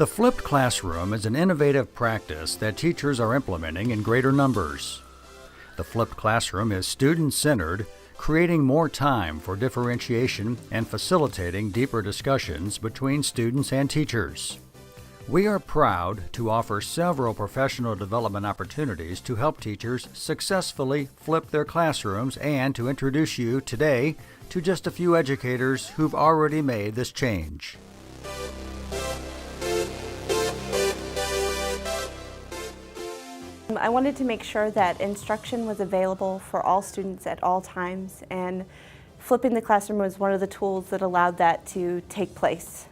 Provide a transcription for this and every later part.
The flipped classroom is an innovative practice that teachers are implementing in greater numbers. The flipped classroom is student-centered, creating more time for differentiation and facilitating deeper discussions between students and teachers. We are proud to offer several professional development opportunities to help teachers successfully flip their classrooms and to introduce you today to just a few educators who've already made this change. I wanted to make sure that instruction was available for all students at all times, and flipping the classroom was one of the tools that allowed that to take place.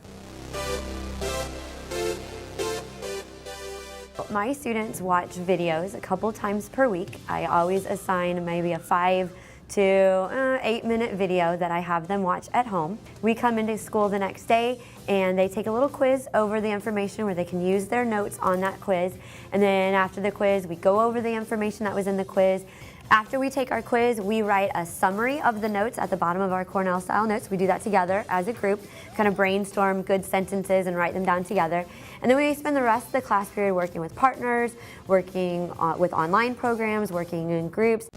My students watch videos a couple times per week. I always assign maybe a 5 to 8 minute video that I have them watch at home. We come into school the next day and they take a little quiz over the information where they can use their notes on that quiz. And then after the quiz, we go over the information that was in the quiz. After we take our quiz, we write a summary of the notes at the bottom of our Cornell-style notes. We do that together as a group, kind of brainstorm good sentences and write them down together. And then we spend the rest of the class period working with partners, working with online programs, working in groups.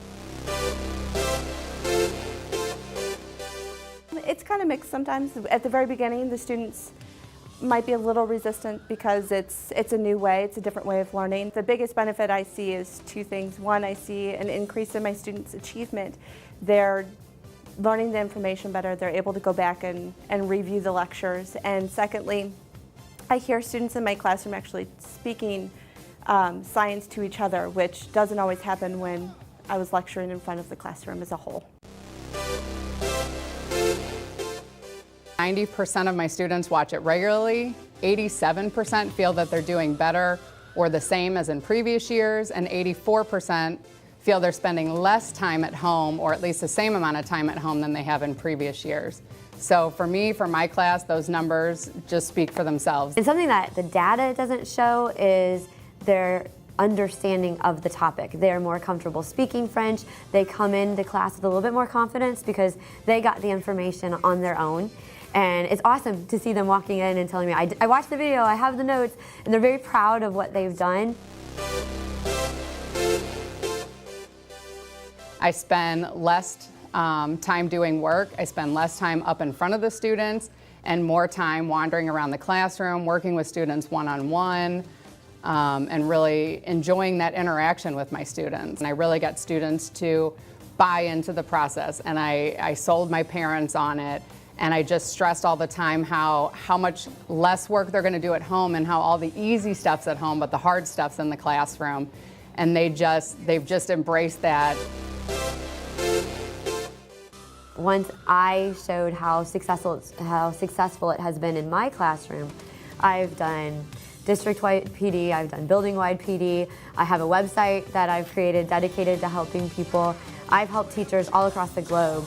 It's kind of mixed sometimes. At the very beginning, the students might be a little resistant because it's a new way, it's a different way of learning. The biggest benefit I see is two things. One, I see an increase in my students' achievement. They're learning the information better, they're able to go back and review the lectures. And secondly, I hear students in my classroom actually speaking science to each other, which doesn't always happen when I was lecturing in front of the classroom as a whole. 90% of my students watch it regularly, 87% feel that they're doing better or the same as in previous years, and 84% feel they're spending less time at home or at least the same amount of time at home than they have in previous years. So for me, for my class, those numbers just speak for themselves. And something that the data doesn't show is their understanding of the topic. They're more comfortable speaking French. They come into class with a little bit more confidence because they got the information on their own. And it's awesome to see them walking in and telling me, I watched the video, I have the notes, and they're very proud of what they've done. I spend less time doing work. I spend less time up in front of the students and more time wandering around the classroom, working with students one-on-one, and really enjoying that interaction with my students. And I really got students to buy into the process, and I sold my parents on it. And I just stressed all the time how much less work they're going to do at home and how all the easy stuff's at home, but the hard stuff's in the classroom. And they've just embraced that. Once I showed how successful it has been in my classroom, I've done district-wide PD, I've done building-wide PD, I have a website that I've created dedicated to helping people. I've helped teachers all across the globe.